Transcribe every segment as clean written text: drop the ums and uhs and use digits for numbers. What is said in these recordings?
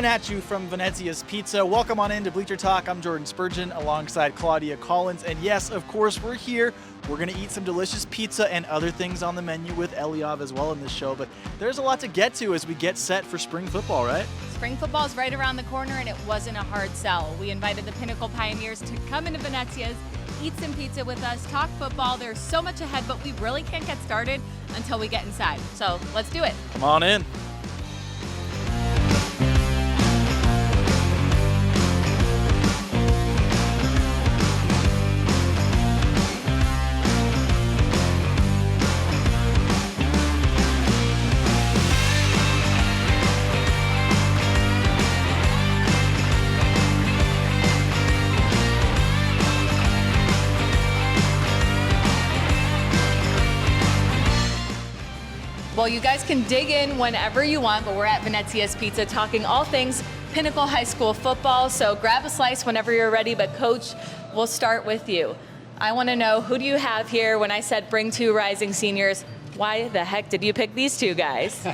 at you from Venezia's Pizza. Welcome on into Bleacher Talk. I'm Jordan Spurgeon alongside Claudia Collins. And yes, of course, we're here. We're going to eat some delicious pizza and other things on the menu with Eliav as well in this show. But there's a lot to get to as we get set for spring football, right? Spring football is right around the corner, and it wasn't a hard sell. We invited the Pinnacle Pioneers to come into Venezia's, eat some pizza with us, talk football. There's so much ahead, but we really can't get started until we get inside. So let's do it. Come on in. Well, you guys can dig in whenever you want, but we're at Venezia's Pizza talking all things Pinnacle High School football. So grab a slice whenever you're ready, but Coach, we'll start with you. I want to know, who do you have here? When I said bring two rising seniors, why the heck did you pick these two guys?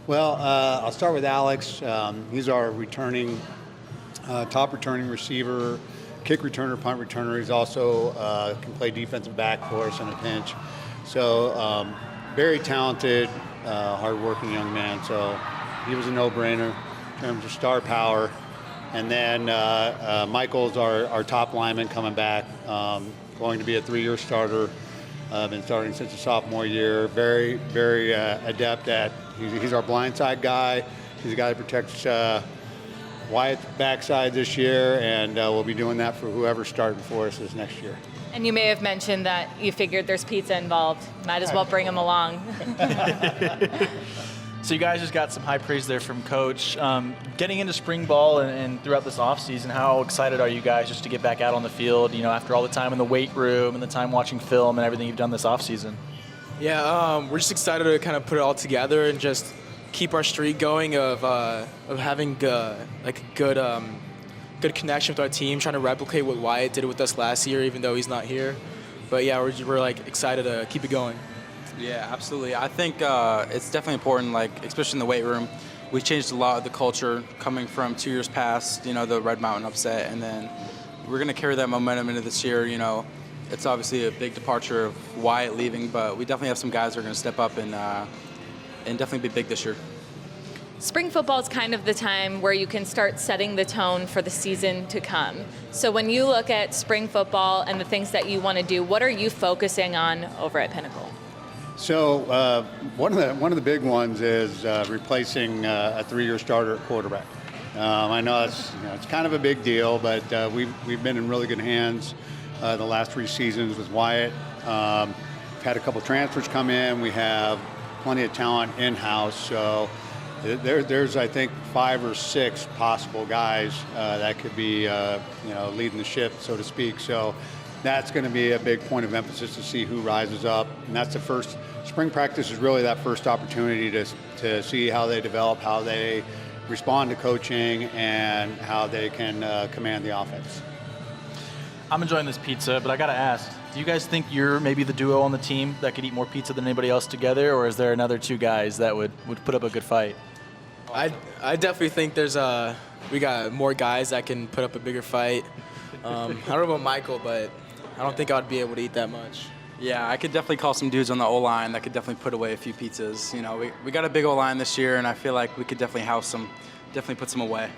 Well, I'll start with Alex. He's our top returning receiver, kick returner, punt returner. He's also can play defensive back for us in a pinch. So very talented, hardworking young man. So he was a no-brainer in terms of star power. And then Michael's our top lineman coming back, going to be a 3-year starter. Been starting since his sophomore year. Very, very adept at. He's our blindside guy. He's a guy that protects Wyatt's backside this year, and we'll be doing that for whoever's starting for us this next year. And you may have mentioned that you figured there's pizza involved. Might as well bring them along. So you guys just got some high praise there from Coach. Getting into spring ball and throughout this offseason, how excited are you guys just to get back out on the field, you know, after all the time in the weight room and the time watching film and everything you've done this offseason? Yeah, we're just excited to kind of put it all together and just keep our streak going of having like a good connection with our team, trying to replicate what Wyatt did with us last year, even though he's not here. But yeah, we're like excited to keep it going. Yeah, absolutely. I think it's definitely important, like especially in the weight room. We changed a lot of the culture coming from 2 years past, you know, the Red Mountain upset, and then we're going to carry that momentum into this year. You know, it's obviously a big departure of Wyatt leaving, but we definitely have some guys that are going to step up and definitely be big this year. Spring football is kind of the time where you can start setting the tone for the season to come. So when you look at spring football and the things that you want to do, what are you focusing on over at Pinnacle? So one of the big ones is replacing a 3-year starter at quarterback. I know it's kind of a big deal, but we've been in really good hands the last 3 seasons with Wyatt. We've had a couple transfers come in. We have plenty of talent in-house. So there's I think 5 or 6 possible guys that could be leading the ship, so to speak. So that's going to be a big point of emphasis to see who rises up, and that's the first. Spring practice is really that first opportunity to see how they develop, how they respond to coaching, and how they can command the offense. I'm enjoying this pizza, but I got to ask, do you guys think you're maybe the duo on the team that could eat more pizza than anybody else together, or is there another 2 guys that would put up a good fight? I definitely think we got more guys that can put up a bigger fight. I don't know about Michael, but I don't think I'd be able to eat that much. Yeah, I could definitely call some dudes on the O-line that could definitely put away a few pizzas. You know, we got a big O-line this year, and I feel like we could definitely house some, definitely put some away.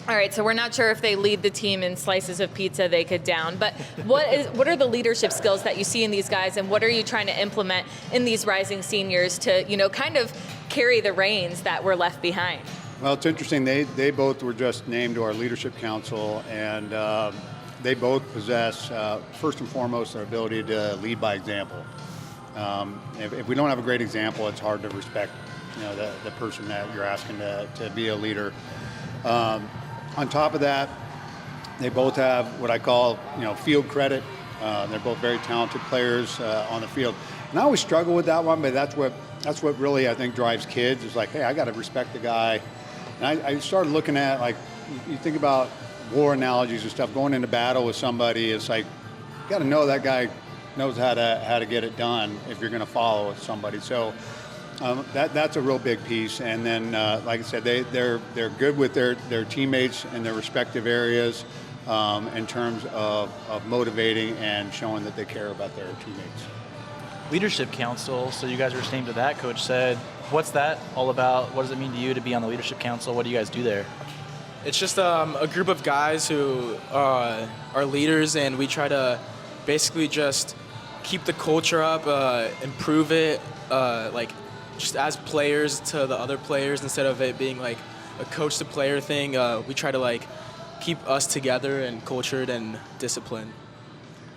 All right, so we're not sure if they lead the team in slices of pizza they could down, but what are the leadership skills that you see in these guys, and what are you trying to implement in these rising seniors to, kind of carry the reins that were left behind? Well, it's interesting. They both were just named to our leadership council, and they both possess, first and foremost, their ability to lead by example. If we don't have a great example, it's hard to respect, the person that you're asking to be a leader. On top of that, they both have what I call, field credit. They're both very talented players on the field. And I always struggle with that one, but that's what really I think drives kids. Is like, hey, I got to respect the guy. And I started looking at, like, you think about war analogies and stuff. Going into battle with somebody, it's like you got to know that guy knows how to get it done if you're going to follow somebody. So That's a real big piece. And then, like I said, they're good with their teammates in their respective areas in terms of motivating and showing that they care about their teammates. Leadership Council, so you guys were named to that, Coach said. What's that all about? What does it mean to you to be on the Leadership Council? What do you guys do there? It's just a group of guys who are leaders, and we try to basically just keep the culture up, improve it, like just as players to the other players instead of it being like a coach to player thing. We try to like keep us together and cultured and disciplined.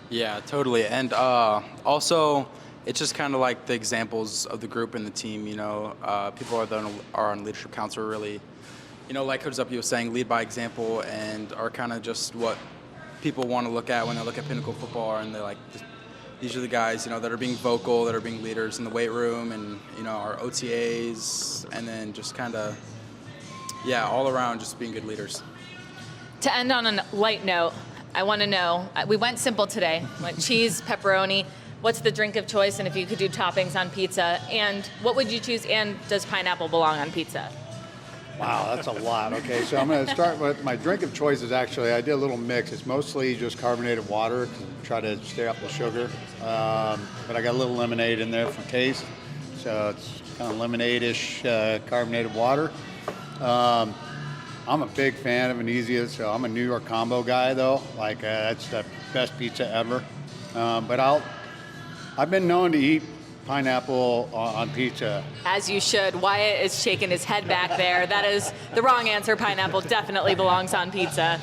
Yeah, totally. And also, it's just kind of like the examples of the group and the team. People are on Leadership Council are really, like Coach Zuppe was saying, lead by example, and are kind of just what people want to look at when they look at Pinnacle football. And they're like, these are the guys, that are being vocal, that are being leaders in the weight room, and our OTAs, and then just kind of, all around just being good leaders. To end on a light note, I want to know, we went simple today, like cheese, pepperoni. What's the drink of choice, and if you could do toppings on pizza? And what would you choose, and does pineapple belong on pizza? Wow, that's a lot. Okay, so I'm going to start with my drink of choice is actually, I did a little mix. It's mostly just carbonated water to try to stay off the sugar. But I got a little lemonade in there for taste. So it's kind of lemonade-ish carbonated water. I'm a big fan of Venezia, so I'm a New York combo guy, though. Like, that's the best pizza ever. But I've been known to eat pineapple on pizza. As you should. Wyatt is shaking his head back there. That is the wrong answer. Pineapple definitely belongs on pizza.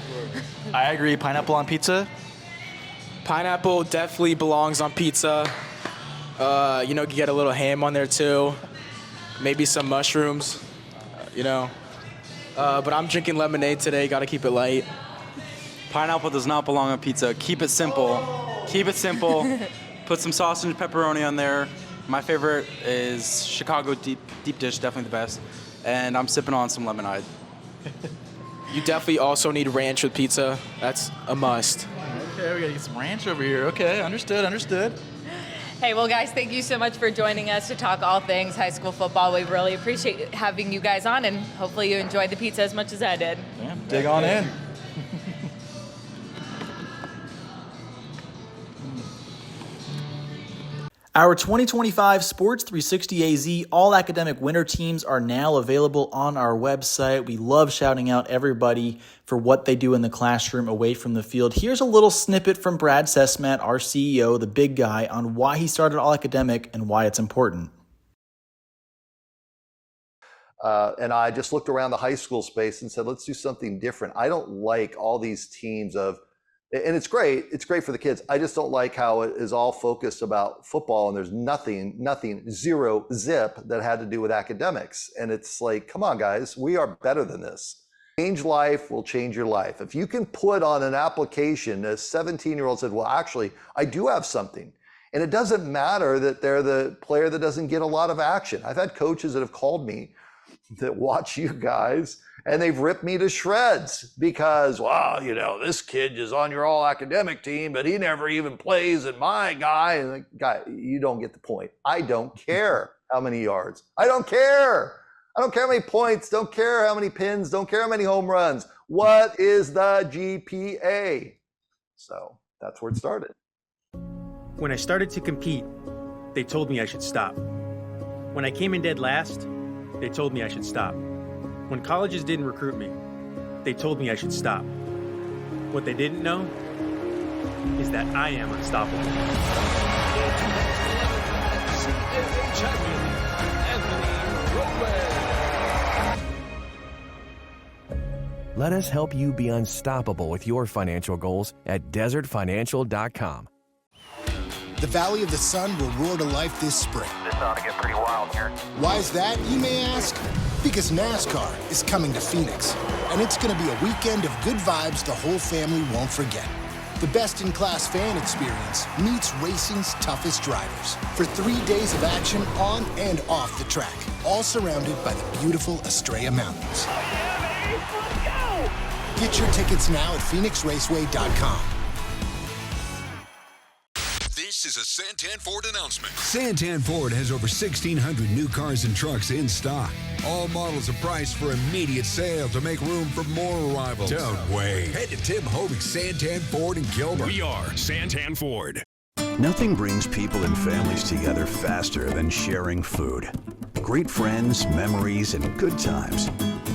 I agree. Pineapple on pizza? Pineapple definitely belongs on pizza. You get a little ham on there too. Maybe some mushrooms, But I'm drinking lemonade today. Got to keep it light. Pineapple does not belong on pizza. Keep it simple. Keep it simple. Put some sausage and pepperoni on there. My favorite is Chicago deep dish, definitely the best. And I'm sipping on some lemonade. You definitely also need ranch with pizza. That's a must. Okay, we gotta get some ranch over here. Okay, understood. Hey, well, guys, thank you so much for joining us to talk all things high school football. We really appreciate having you guys on, and hopefully you enjoyed the pizza as much as I did. Yeah, dig on in. Our 2025 Sports 360 AZ All Academic Winter Teams are now available on our website. We love shouting out everybody for what they do in the classroom away from the field. Here's a little snippet from Brad Sesmat, our CEO, the big guy, on why he started All Academic and why it's important. And I just looked around the high school space and said, let's do something different. I don't like all these teams and it's great for the kids. I just don't like how it is all focused about football and there's nothing, zero zip that had to do with academics. And it's like, come on, guys, we are better than this. Change life will change your life. If you can put on an application, a 17-year-old said, well, actually, I do have something. And it doesn't matter that they're the player that doesn't get a lot of action. I've had coaches that have called me that watch you guys and they've ripped me to shreds because, wow, this kid is on your all academic team, but he never even plays in my guy. And like, guy, you don't get the point. I don't care how many yards. I don't care. I don't care how many points. Don't care how many pins. Don't care how many home runs. What is the GPA? So that's where it started. When I started to compete, they told me I should stop. When I came in dead last, they told me I should stop. When colleges didn't recruit me, they told me I should stop. What they didn't know is that I am unstoppable. Let us help you be unstoppable with your financial goals at desertfinancial.com. The Valley of the Sun will roar to life this spring. This ought to get pretty wild here. Why is that, you may ask? Because NASCAR is coming to Phoenix, and it's going to be a weekend of good vibes the whole family won't forget. The best-in-class fan experience meets racing's toughest drivers for 3 days of action on and off the track, all surrounded by the beautiful Estrella Mountains. Oh yeah, baby! Let's go! Get your tickets now at phoenixraceway.com. This This is a Santan Ford announcement. Santan Ford has over 1,600 new cars and trucks in stock. All models are priced for immediate sale to make room for more arrivals. Don't wait. Head to Tim Hovey's Santan Ford in Gilbert. We are Santan Ford. Nothing brings people and families together faster than sharing food. Great friends, memories, and good times.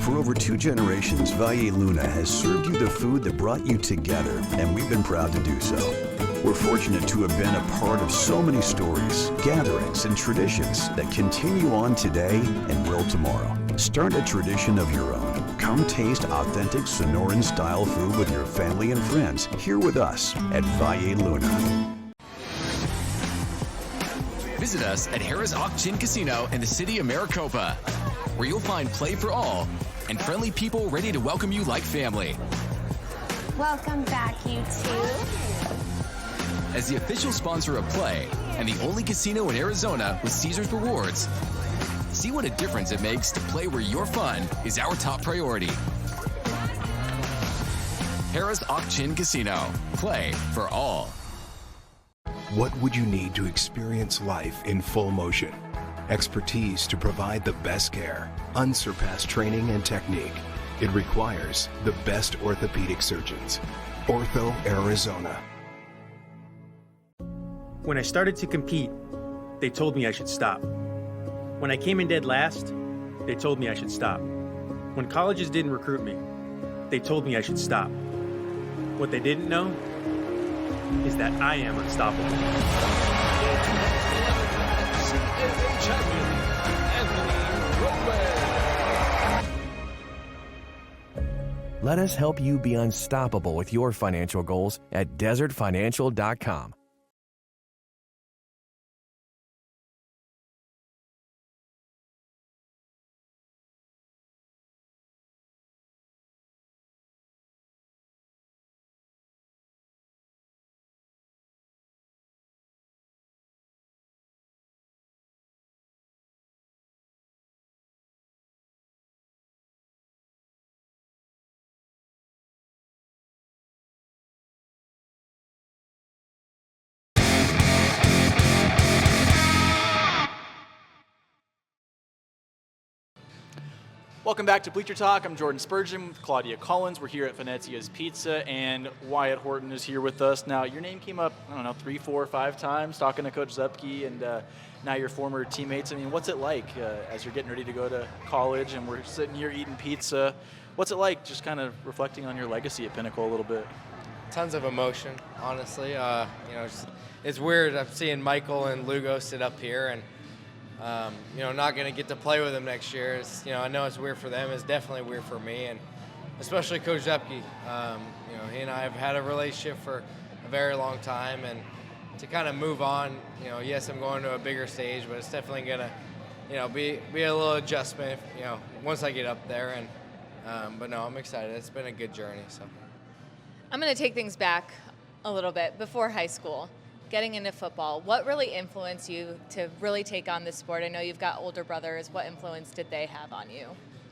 For over 2 generations, Valle Luna has served you the food that brought you together, and we've been proud to do so. We're fortunate to have been a part of so many stories, gatherings, and traditions that continue on today and will tomorrow. Start a tradition of your own. Come taste authentic Sonoran-style food with your family and friends here with us at Valle Luna. Visit us at Harrah's Auction Casino in the city of Maricopa, where you'll find play for all and friendly people ready to welcome you like family. Welcome back, you two. As the official sponsor of Play and the only casino in Arizona with Caesars Rewards, see what a difference it makes to play where your fun is our top priority. Harrah's Auction Casino. Play for all. What would you need to experience life in full motion? Expertise to provide the best care, unsurpassed training and technique. It requires the best orthopedic surgeons. Ortho Arizona. When I started to compete, they told me I should stop. When I came in dead last, they told me I should stop. When colleges didn't recruit me, they told me I should stop. What they didn't know is that I am unstoppable. CAA champion, Anthony Let us help you be unstoppable with your financial goals at desertfinancial.com. Welcome back to Bleacher Talk. I'm Jordan Spurgeon with Claudia Collins. We're here at Venezia's Pizza, and Wyatt Horton is here with us. Now, your name came up, 3, 4, 5 times talking to Coach Zupke and now your former teammates. I mean, what's it like as you're getting ready to go to college and we're sitting here eating pizza? What's it like just kind of reflecting on your legacy at Pinnacle a little bit? Tons of emotion, honestly. It's weird. I'm seeing Michael and Lugo sit up here, and not going to get to play with them next year. It's, I know it's weird for them. It's definitely weird for me, and especially Coach Zupke. He and I have had a relationship for a very long time, and to kind of move on, yes, I'm going to a bigger stage, but it's definitely going to, be a little adjustment, once I get up there. And but no, I'm excited. It's been a good journey. So I'm going to take things back a little bit before high school. Getting into football, what really influenced you to really take on this sport? I know you've got older brothers. What influence did they have on you?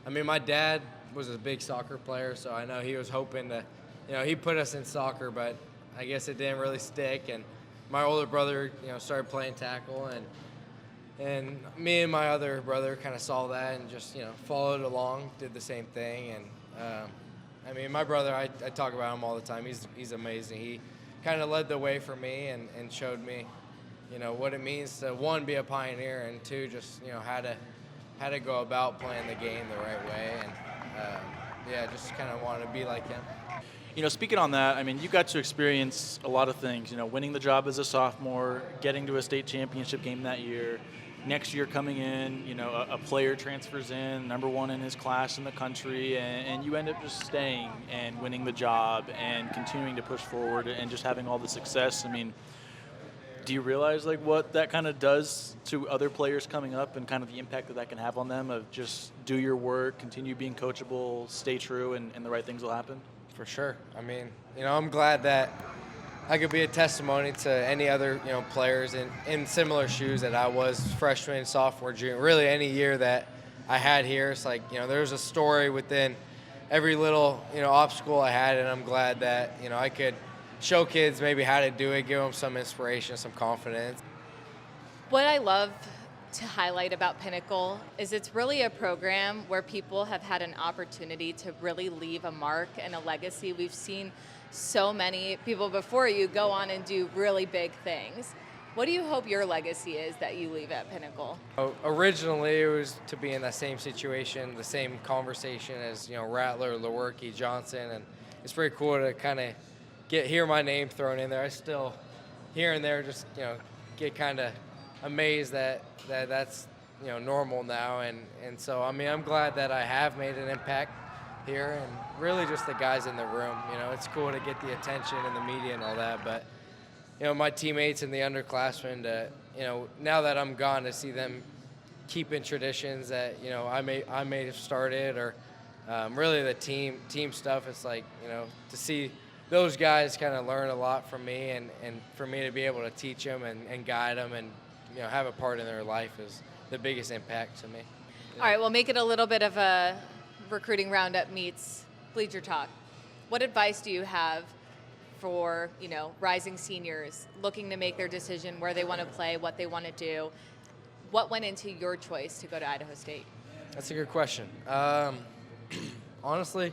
I mean, my dad was a big soccer player, so I know he was hoping to, he put us in soccer, but I guess it didn't really stick. And my older brother, started playing tackle, and me and my other brother kind of saw that and just, followed along, did the same thing. And my brother, I talk about him all the time. He's amazing. He kind of led the way for me and showed me, what it means to, one, be a pioneer, and two, just, how to go about playing the game the right way. And, just kind of wanted to be like him. Speaking on that, you got to experience a lot of things, winning the job as a sophomore, getting to a state championship game that year. Next year coming in, a player transfers in, number 1 in his class in the country, and you end up just staying and winning the job and continuing to push forward and just having all the success. Do you realize what that kind of does to other players coming up and kind of the impact that can have on them of just do your work, continue being coachable, stay true, and the right things will happen? For sure. I'm glad that I could be a testimony to any other, players in similar shoes that I was freshman, sophomore, junior, really any year that I had here. It's like, there's a story within every little, obstacle I had, and I'm glad that, I could show kids maybe how to do it, give them some inspiration, some confidence. What I love to highlight about Pinnacle is it's really a program where people have had an opportunity to really leave a mark and a legacy. We've seen so many people before you go on and do really big things. What do you hope your legacy is that you leave at Pinnacle? Originally, it was to be in that same situation, the same conversation as, Rattler, Lewerke, Johnson, and it's pretty cool to kind of hear my name thrown in there. I still, here and there, just, get kind of amazed that that's normal now, and so I'm glad that I have made an impact here, and really just the guys in the room. It's cool to get the attention and the media and all that, but my teammates and the underclassmen, now that I'm gone, to see them keeping traditions that I may have started, or really the team stuff. It's like to see those guys kind of learn a lot from me, and for me to be able to teach them and guide them and have a part in their life is the biggest impact to me. All right, we'll make it a little bit of a recruiting roundup meets Bleacher Talk. What advice do you have for rising seniors looking to make their decision where they want to play, what they want to do? What went into your choice to go to Idaho State? That's a good question. Honestly,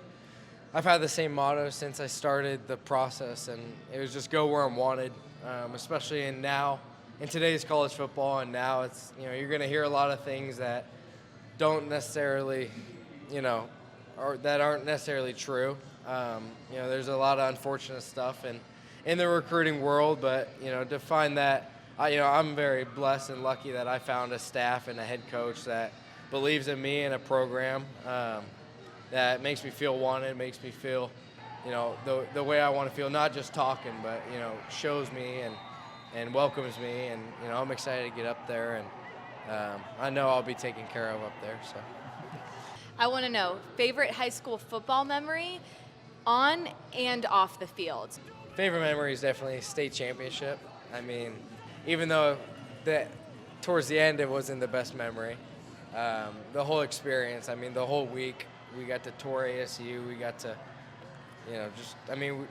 I've had the same motto since I started the process, and it was just go where I'm wanted, especially in today's college football. And now it's, you're going to hear a lot of things that don't necessarily, or that aren't necessarily true. There's a lot of unfortunate stuff in the recruiting world, but, to find that, I'm very blessed and lucky that I found a staff and a head coach that believes in me and a program that makes me feel wanted, makes me feel, the way I want to feel, not just talking, but, shows me and welcomes me, and I'm excited to get up there, and I know I'll be taken care of up there. So I want to know, favorite high school football memory on and off the field? Favorite memory is definitely state championship. Even though towards the end it wasn't the best memory, the whole experience, the whole week, we got to tour ASU, we got to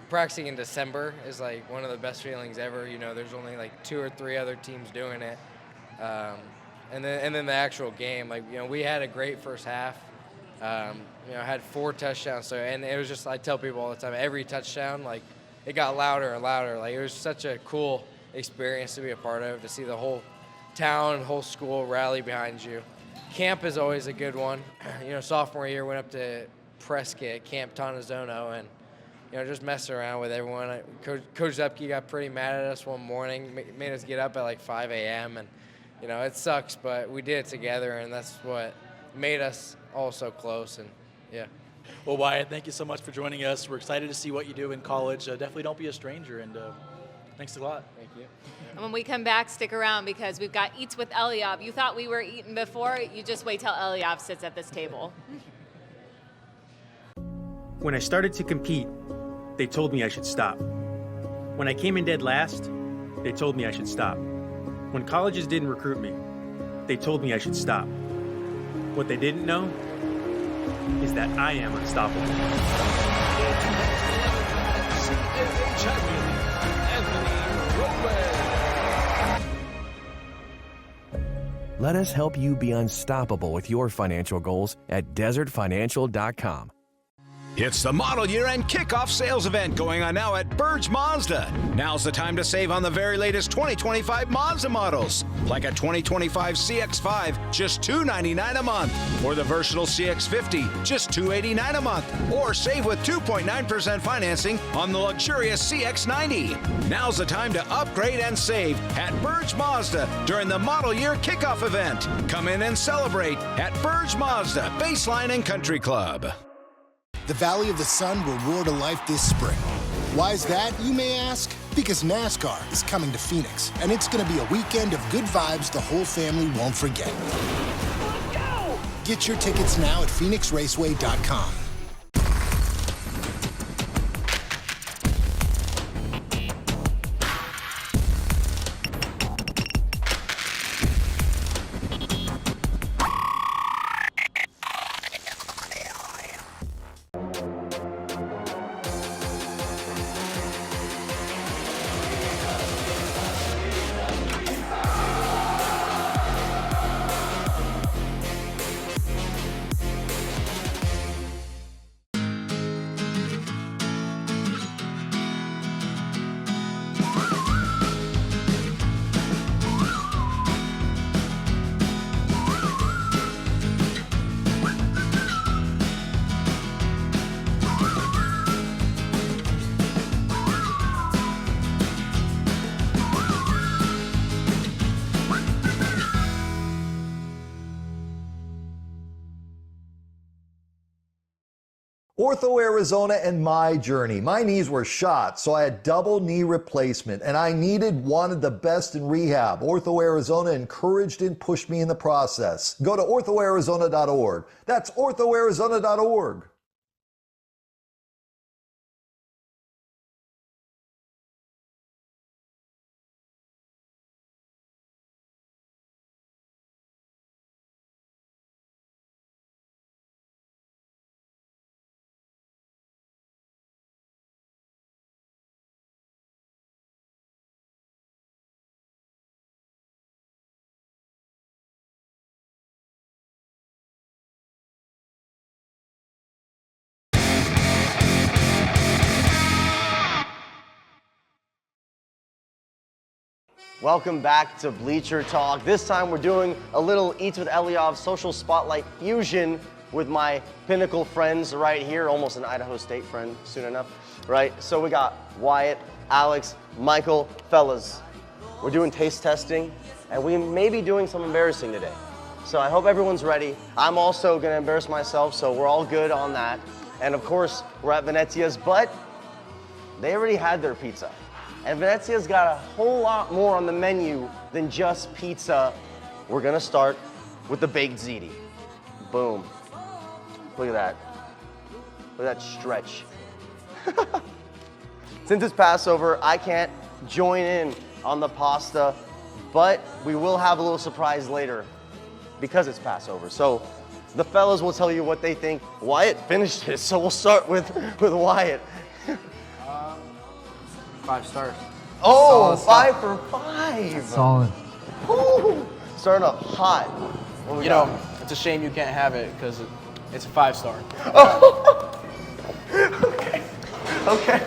practicing in December is like one of the best feelings ever. There's only like 2 or 3 other teams doing it. And then the actual game, we had a great first half. Had 4 touchdowns. And it was just, I tell people all the time, every touchdown, it got louder and louder. It was such a cool experience to be a part of, to see the whole town, whole school rally behind you. Camp is always a good one. Sophomore year, went up to Prescott, Camp Tonazono, and just messing around with everyone. Coach Zepke got pretty mad at us one morning, made us get up at like 5 a.m. And it sucks, but we did it together, and that's what made us all so close. And yeah. Well, Wyatt, thank you so much for joining us. We're excited to see what you do in college. Definitely don't be a stranger, and thanks a lot. Thank you. And when we come back, stick around because we've got Eats with Eliav. You thought we were eating before, you just wait till Eliav sits at this table. When I started to compete, they told me I should stop. When I came in dead last, they told me I should stop. When colleges didn't recruit me, they told me I should stop. What they didn't know is that I am unstoppable. CAA champion, Anthony Robles. Let us help you be unstoppable with your financial goals at desertfinancial.com. It's the model year end kickoff sales event going on now at Burge Mazda. Now's the time to save on the very latest 2025 Mazda models, like a 2025 CX-5, just $299 a month, or the versatile CX-50, just $289 a month, or save with 2.9% financing on the luxurious CX-90. Now's the time to upgrade and save at Burge Mazda during the model year kickoff event. Come in and celebrate at Burge Mazda, Baseline and Country Club. The Valley of the Sun will roar to life this spring. Why is that, you may ask? Because NASCAR is coming to Phoenix, and it's going to be a weekend of good vibes the whole family won't forget. Get your tickets now at PhoenixRaceway.com. Ortho Arizona and my journey. My knees were shot, so I had double knee replacement, and I wanted the best in rehab. Ortho Arizona encouraged and pushed me in the process. Go to orthoarizona.org. That's orthoarizona.org. Welcome back to Bleacher Talk. This time we're doing a little Eats with Eliav social spotlight fusion with my Pinnacle friends right here, almost an Idaho State friend soon enough, right? So we got Wyatt, Alex, Michael, fellas. We're doing taste testing, and we may be doing some embarrassing today. So I hope everyone's ready. I'm also gonna embarrass myself, so we're all good on that. And of course, we're at Venezia's, but they already had their pizza. And Venezia's got a whole lot more on the menu than just pizza. We're gonna start with the baked ziti. Boom. Look at that. Look at that stretch. Since it's Passover, I can't join in on the pasta, but we will have a little surprise later because it's Passover. So the fellas will tell you what they think. Wyatt finished it, so we'll start with Wyatt. 5 stars. Oh, 5 for 5. Solid. Woo. Starting off hot. What we You got? know, it's a shame you can't have it because it's a 5-star. Okay.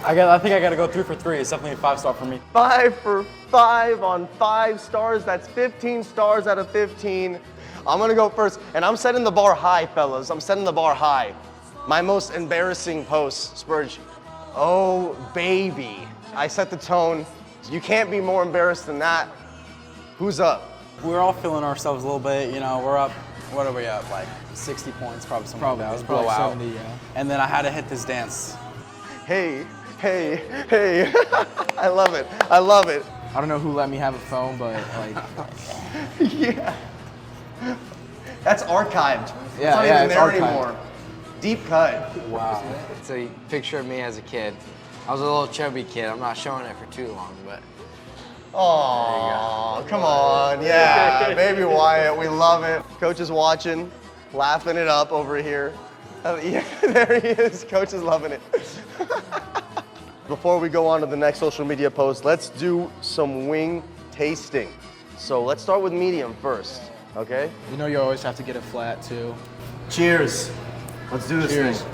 I think I got to go 3 for 3. It's definitely a 5-star for me. 5 for 5 on 5 stars. That's 15 stars out of 15. I'm gonna go first, and I'm setting the bar high, fellas. I'm setting the bar high. My most embarrassing post, Spurge. Oh, baby. I set the tone. You can't be more embarrassed than that. Who's up? We're all feeling ourselves a little bit. You know, we're up, what are we up? Like 60 points, probably something like that. It was a probably blowout. 70, yeah. And then I had to hit this dance. Hey, hey, hey. I love it. I love it. I don't know who let me have a phone, but like. Yeah. That's archived. Yeah, it's not yeah, even it's there archived. anymore. Deep cut. Wow. It's a picture of me as a kid. I was a little chubby kid. I'm not showing it for too long, but. Oh, come on. Yeah, baby Wyatt, we love it. Coach is watching, laughing it up over here. Yeah, there he is. Coach is loving it. Before we go on to the next social media post, let's do some wing tasting. So let's start with medium first, okay? You know you always have to get it flat too. Cheers. Let's do this Cheers. thing.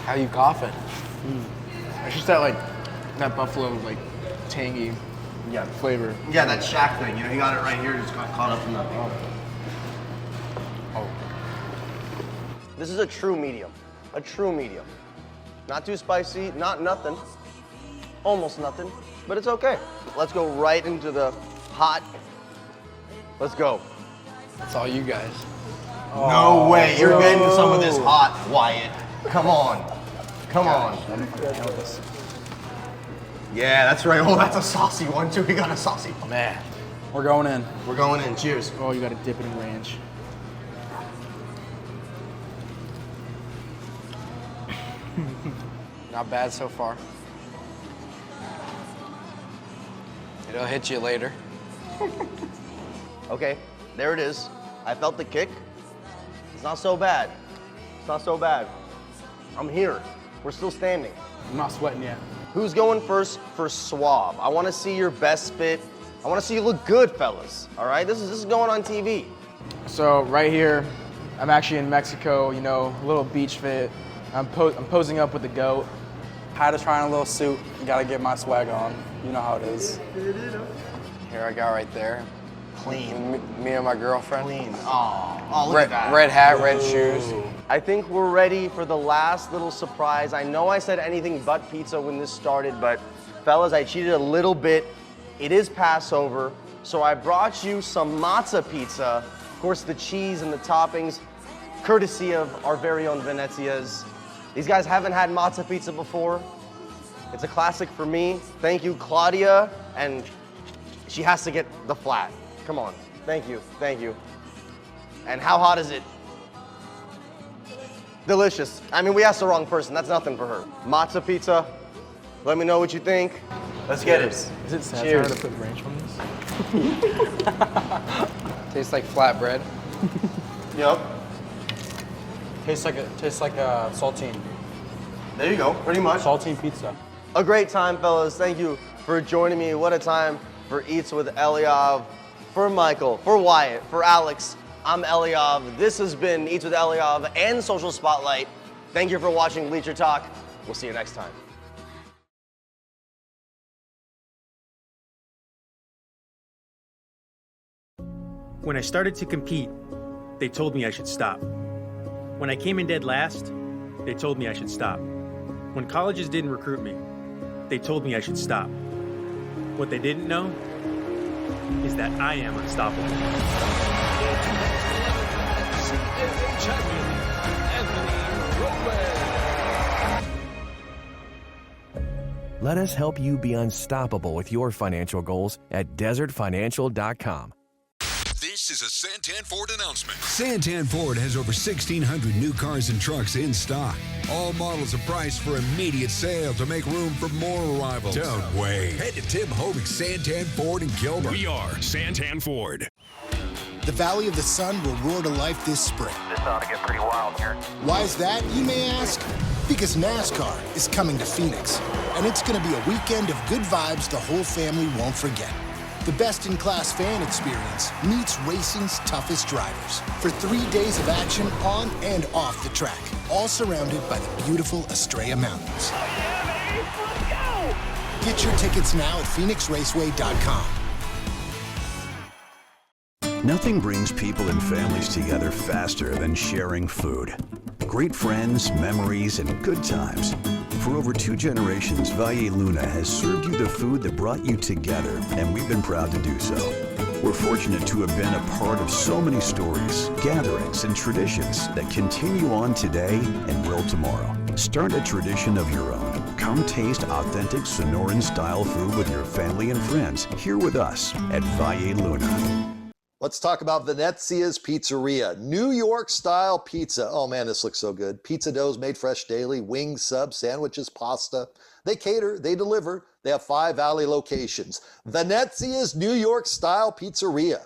How you coughing? It's just that that buffalo tangy flavor. Yeah, that shack thing. You know, he got it right here. Just got caught up in that. Oh. This is a true medium. A true medium. Not too spicy, not nothing. Almost nothing, but it's okay. Let's go right into the hot. Let's go. That's all you guys. No way. You're getting some of this hot, Wyatt. Come on. Come on. Yeah, that's right. Oh, that's a saucy one too. We got a saucy one. Man, we're going in. We're going in. Cheers. Oh, you gotta dip it in ranch. Not bad so far. It'll hit you later. Okay, there it is. I felt the kick. It's not so bad. It's not so bad. I'm here. We're still standing. I'm not sweating yet. Who's going first for swab? I want to see your best fit. I want to see you look good, fellas. All right, this is going on TV. So right here, I'm actually in Mexico. You know, a little beach fit. I'm posing up with the goat. Had to try on a little suit. You gotta get my swag on. You know how it is. Here I got right there. Clean. Me and my girlfriend. Clean. Oh, look red, at that. red hat, red shoes. I think we're ready for the last little surprise. I know I said anything but pizza when this started, but fellas, I cheated a little bit It is Passover, so I brought you some matzah pizza. Of course, the cheese and the toppings, courtesy of our very own Venezia's. These guys haven't had matzah pizza before. It's a classic for me. Thank you, Claudia, and she has to get the flat. Come on, thank you, thank you. And how hot is it? Delicious. I mean, we asked the wrong person. That's nothing for her. Matzah pizza. Let me know what you think. Let's get it. Is it sad Cheers. to put ranch on this? Tastes like flatbread. Yep. Tastes like a saltine. There you go, pretty much. Saltine pizza. A great time, fellas. Thank you for joining me. What a time for Eats with Eliav. For Michael, for Wyatt, for Alex, I'm Eliav. This has been Eats with Eliav and Social Spotlight. Thank you for watching Bleacher Talk. We'll see you next time. When I started to compete, they told me I should stop. When I came in dead last, they told me I should stop. When colleges didn't recruit me, they told me I should stop. What they didn't know is that I am unstoppable. CAA champion, Anthony Robles. Let us help you be unstoppable with your financial goals at desertfinancial.com. This is a Santan Ford announcement. Santan Ford has over 1,600 new cars and trucks in stock. All models are priced for immediate sale to make room for more arrivals. Don't wait. Head to Tim Hovig's Santan Ford in Gilbert. We are Santan Ford. The Valley of the Sun will roar to life this spring. This ought to get pretty wild here. Why is that, you may ask? Because NASCAR is coming to Phoenix, and it's going to be a weekend of good vibes the whole family won't forget. The best-in-class fan experience meets racing's toughest drivers for 3 days of action on and off the track, all surrounded by the beautiful Estrella Mountains. Oh yeah, baby! Let's go! Get your tickets now at phoenixraceway.com. Nothing brings people and families together faster than sharing food. Great friends, memories, and good times. For over 2 generations, Valle Luna has served you the food that brought you together, and we've been proud to do so. We're fortunate to have been a part of so many stories, gatherings, and traditions that continue on today and will tomorrow. Start a tradition of your own. Come taste authentic Sonoran-style food with your family and friends here with us at Valle Luna. Let's talk about Venezia's Pizzeria. New York style pizza. Oh man, this looks so good. Pizza doughs made fresh daily, wings, subs, sandwiches, pasta. They cater, they deliver. They have 5 Valley locations. Venezia's New York style pizzeria.